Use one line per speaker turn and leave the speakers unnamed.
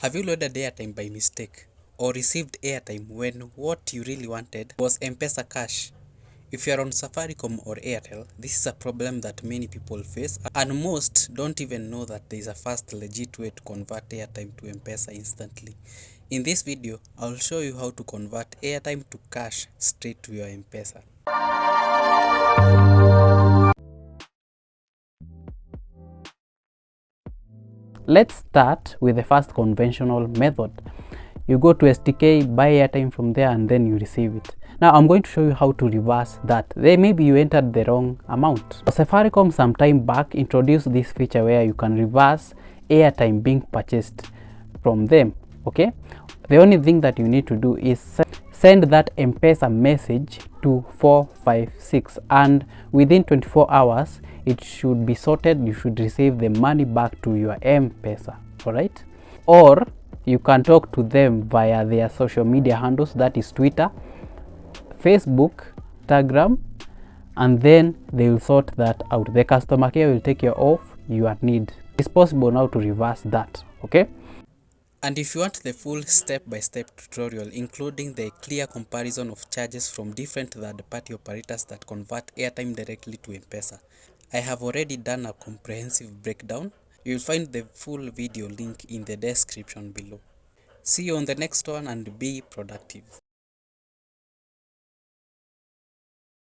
Have you loaded airtime by mistake or received airtime when what you really wanted was M-Pesa cash? If you are on Safaricom or Airtel, this is a problem that many people face, and most don't even know that there is a fast, legit way to convert airtime to M-Pesa instantly. In this video, I'll show you how to convert airtime to cash straight to your M-Pesa.
Let's start with the first conventional method. You go to STK, buy airtime from there, and then you receive it. Now I'm going to show you how to reverse that. Maybe you entered the wrong amount. Safaricom some time back introduced this feature where you can reverse airtime being purchased from them. Okay, the only thing that you need to do is send that M-Pesa message to 456, and within 24 hours it should be sorted. You should receive the money back to your M-Pesa. All right, or you can talk to them via their social media handles, that is Twitter, Facebook, Instagram, and then they will sort that out. The customer care will take care of your need. It's possible now to reverse that. Okay,
And if you want the full step-by-step tutorial, including the clear comparison of charges from different third-party operators that convert airtime directly to M-Pesa, I have already done a comprehensive breakdown. You'll find the full video link in the description below. See you on the next one and be productive.